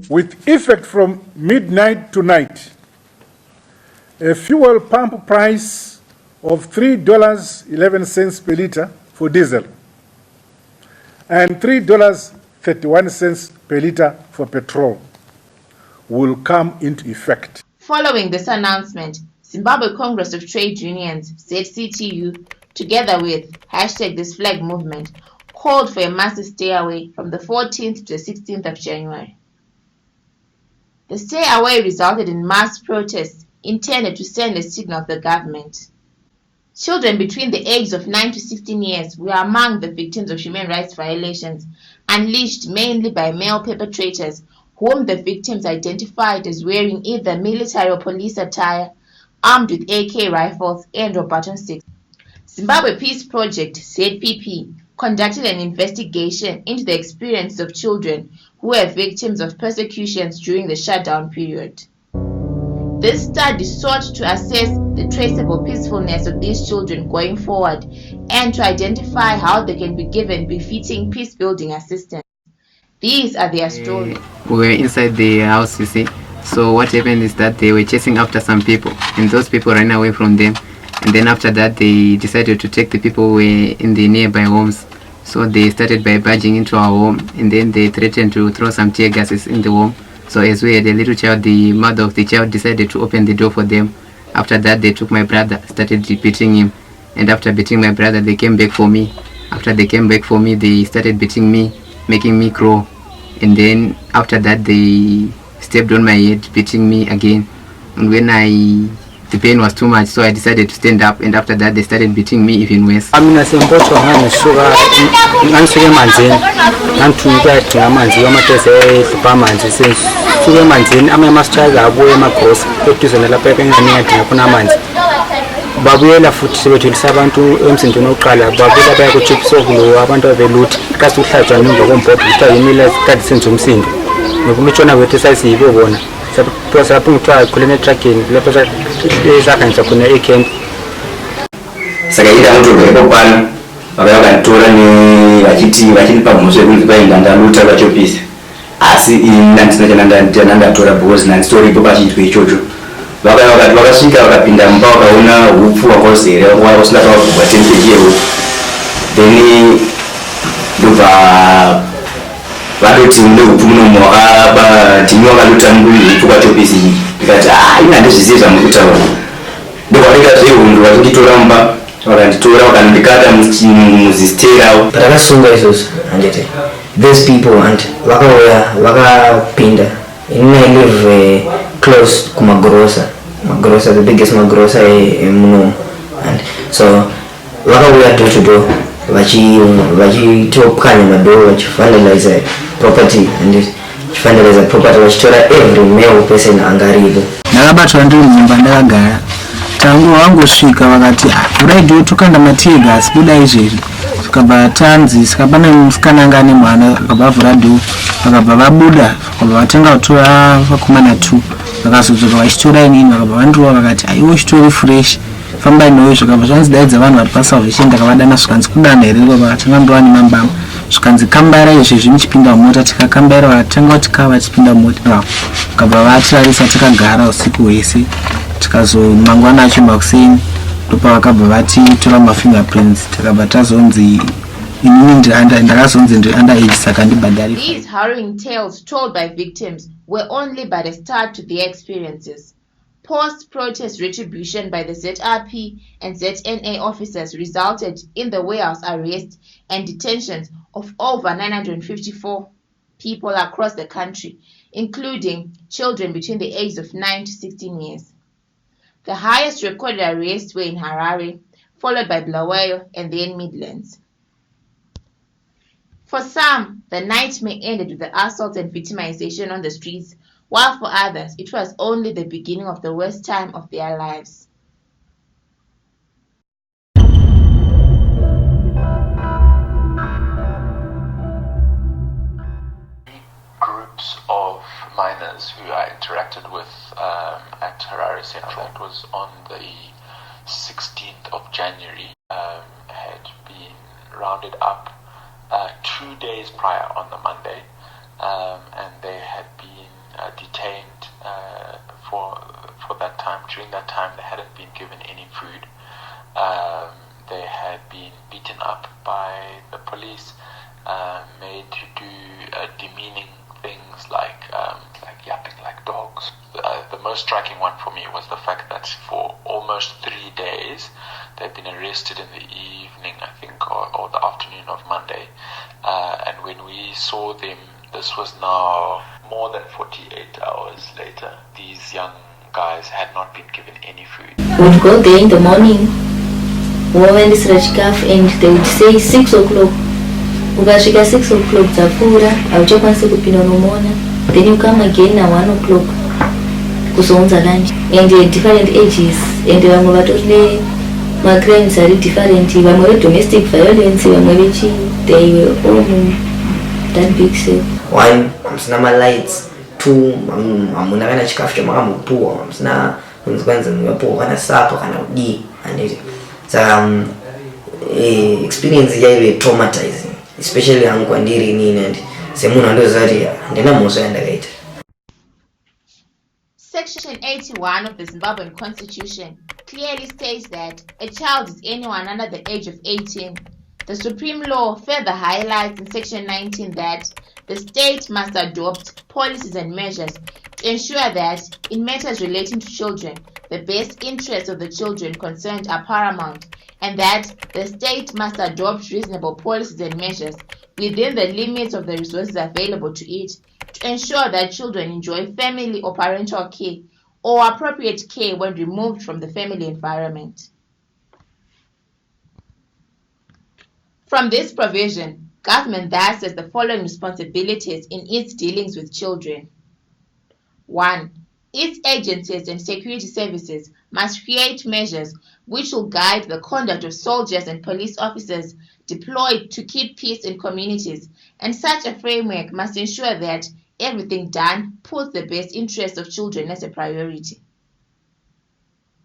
with effect from midnight tonight, a fuel pump price of $3.11 per litre for diesel and $3.31 per litre for petrol will come into effect. Following this announcement, Zimbabwe Congress of Trade Unions, ZCTU, together with #ThisFlag movement, called for a massive stay away from the 14th to the 16th of January. The stay away resulted in mass protests intended to send a signal to the government. Children between the ages of 9 to 16 years were among the victims of human rights violations unleashed mainly by male perpetrators whom the victims identified as wearing either military or police attire, armed with AK rifles and or button sticks. Zimbabwe Peace Project, ZPP, conducted an investigation into the experiences of children who were victims of persecutions during the shutdown period. This study sought to assess the traceable peacefulness of these children going forward and to identify how they can be given befitting peace-building assistance. These are their stories. We were inside the house, you see. So what happened is that they were chasing after some people, and those people ran away from them. And then after that, they decided to take the people who were in the nearby homes. So they started by barging into our home, and then they threatened to throw some tear gases in the home. So as we had a little child, the mother of the child decided to open the door for them. After that, they took my brother, started beating him. And after beating my brother, they came back for me. After they came back for me, they started beating me, making me crawl. And then after that, they stepped on my head, beating me again. And when the pain was too much, so I decided to stand up. And after that, they started beating me even worse. babuyela futhi sebethulisa abantu emsindweni oqala babuyela baya ku-chips okulo abantu abeluthi kasi ukuhlatshwa ngemva kombhobho kuthiwa yimile kade senza umsindo nokulutshona kwethu esasiyibo bona saphosa lapho ngithiwa khulena etrakini lapho sakhanyisa khona ekhemp sakaita mutobe kokwana vakavantora vachinipa mhosva yekunzi kwaindandaluta vachopisa asi inandisinachadandatora because nandistoripo pachiitwa ichocho vakasvika vakapinda mumba vakaona upfu hwakauzere usina kwavugwa 10 kg yehupu then ndobva vadoti mune upfu munomu timi wakaluta upfu kwachopisi ndikati ina handizvizivi zvamukutaura ndokwadika zvehundo vachinditora mumba vakanditora vakandikata muzistera ndakasunga izvozvo handiti these people and vakauya vakapinda inini I live close kumagrosa the biggest magrosa muno, and so vakauya door to door vachitopkanya madoo vachivandalize property and vachivandalize property vachitora every male person angaripo. ndakabatwa ndiri mumba ndakagara tangu vangosvika vakati uraidiwo tokanda mategas buda izvezvi vakabva tanzisa pane musikana anga ane mwana vakabva vavhura dhoo vakabva vabuda vakabva vatanga kutora vakomana 2 vakazodzoka vachitora inini vakabva vandrova vakati aiwo chitori fresh fambai noyo zvakabva zvanzidaidza vanhu vari pasalvation ndakavadana zvikanzi kudana here vakatanga ndova nemambamo zvikanzi kambaira izvezvi muchipinda mumota tikakambaira vakatanga kuti kava vachipinda mumota vakabva vatirarisa takagara usiku hwese tikazomangwana acho makuseni ndopa vakabva vatitora mafingerprints takabva tazonzi inini ndakazonzi ndiri underage saka ndibhadhari. These harrowing tales told by victims were only but a start to their experiences. Post-protest retribution by the ZRP and ZNA officers resulted in the warehouse arrest and detentions of over 954 people across the country, including children between the ages of 9 to 16 years. The highest recorded arrests were in Harare, followed by Bulawayo and then Midlands. For some, the nightmare ended with the assault and victimization on the streets, while for others, it was only the beginning of the worst time of their lives. Groups of miners who I interacted with at Harare Central, that was on the 16th of January, had been rounded up 2 days prior on the Monday, and they had been detained for that time. During that time, they hadn't been given any food. They had been beaten up by the police, made to do demeaning things like yapping like dogs. The most striking one for me was the fact that for almost 3 days they've been arrested in the evening, I think, or the afternoon of Monday. And when we saw them, this was now more than 48 hours later. These young guys had not been given any food. We'd go there in the morning, women is chikafu, and they would say 6 o'clock. Ukasvika 6 o'clock dzapfuura hauchakwanisi kupinda unomona, then you come again at 1 o'clock kuzounza lunch, and different ages, and vamwe vatori crimes are different, vamwe vedomestic violence, vamwe vechi, they were all that big cell. 1 hamsina malights, 2 hamuna kana chikafu chamakambopuwa, hamsina kwanza muyapuwa kana sapo kana kudii anditi. Saka experience yaive traumatizing, especially hangu kwandiri inini, and semunhu andozati ndina muso yandakaita. Section 81 of the Zimbabwean Constitution clearly states that a child is anyone under the age of 18. The Supreme Law further highlights in Section 19 that the state must adopt policies and measures to ensure that, in matters relating to children, the best interests of the children concerned are paramount, and that the state must adopt reasonable policies and measures within the limits of the resources available to it to ensure that children enjoy family or parental care or appropriate care when removed from the family environment. From this provision, government thus has the following responsibilities in its dealings with children. 1. Its agencies and security services must create measures which will guide the conduct of soldiers and police officers deployed to keep peace in communities, and such a framework must ensure that everything done puts the best interests of children as a priority.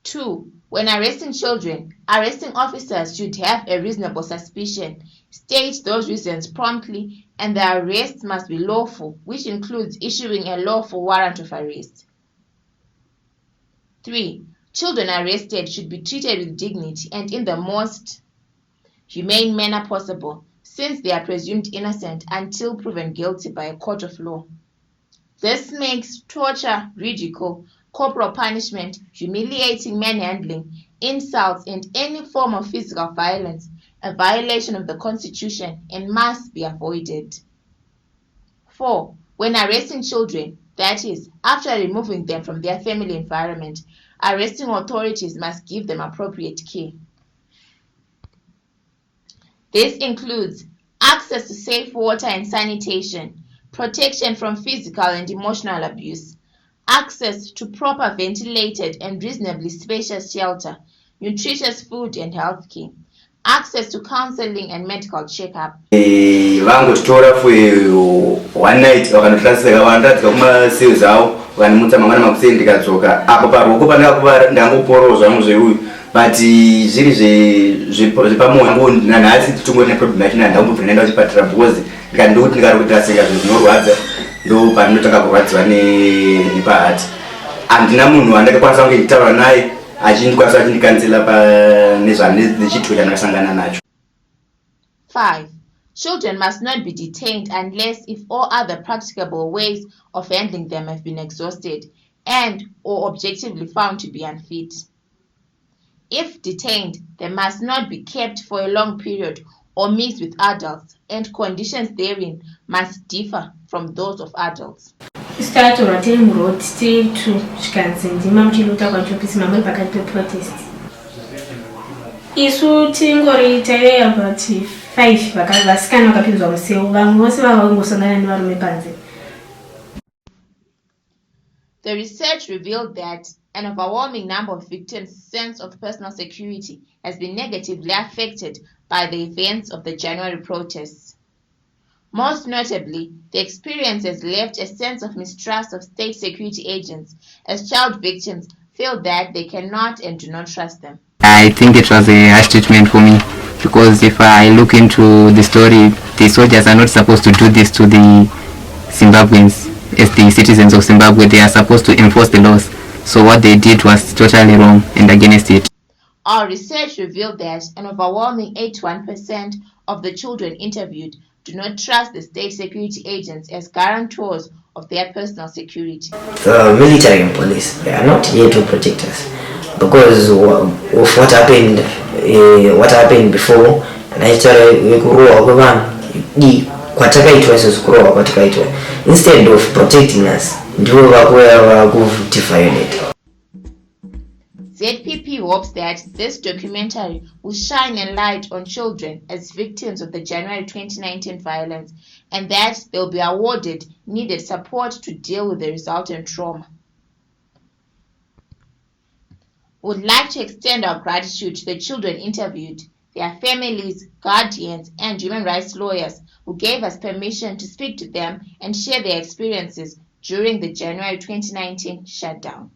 2. When arresting children, arresting officers should have a reasonable suspicion, state those reasons promptly, and the arrest must be lawful, which includes issuing a lawful warrant of arrest. 3. Children arrested should be treated with dignity and in the most humane manner possible, since they are presumed innocent until proven guilty by a court of law. This makes torture, ridicule, corporal punishment, humiliating manhandling, insults, and any form of physical violence a violation of the Constitution and must be avoided. 4. When arresting children, that is, after removing them from their family environment, arresting authorities must give them appropriate care. This includes access to safe water and sanitation, protection from physical and emotional abuse, access to proper ventilated and reasonably spacious shelter, nutritious food and health care, access to counseling and medical checkup. Vangotora for 1 night vakanotransfera vanotadzika kumasales avo vanomutsa mangwana makuseni ndikadzoka apo paroko pandanga ndangoporawo zvangu zveuyu but zviri zvepamoyo nanhasi tichingori neproblem yacho nandambobva ndaenda kuchipatara because ndikandoti ndikari kutransfera zvinhu zvinorwadza ndo panotanga kurwadziwa nepahati. Handina munhu wandakakwanisa kunge nditaura naye achindikwanisa achindikansela nechitwo chandakasangana nacho. 5. Children must not be detained unless if all other practicable ways of handling them have been exhausted and or objectively found to be unfit. If detained, they must not be kept for a long period or mixed with adults, and conditions therein must differ from those of adults. Start or attend road still to Skansen, the Mamchiluta Quantropis Mamma Pacat protest. Isu Tingori Tare about 5 Vakascan of Capizom, so most of our Musana. The research revealed that an overwhelming number of victims' sense of personal security has been negatively affected by the events of the January protests. Most notably, the experience has left a sense of mistrust of state security agents, as child victims feel that they cannot and do not trust them. I think it was a harsh treatment for me, because if I look into the story, the soldiers are not supposed to do this to the Zimbabweans. as the citizens of Zimbabwe, they are supposed to enforce the laws. So what they did was totally wrong and against it. Our research revealed that an overwhelming 81% of the children interviewed do not trust the state security agents as guarantors of their personal security. The military and police, they are not here to protect us because of what happened before. Instead of protecting us, ZPP hopes that this documentary will shine a light on children as victims of the January 2019 violence, and that they'll be awarded needed support to deal with the resultant trauma. We would like to extend our gratitude to the children interviewed, their families, guardians, and human rights lawyers who gave us permission to speak to them and share their experiences during the January 2019 shutdown.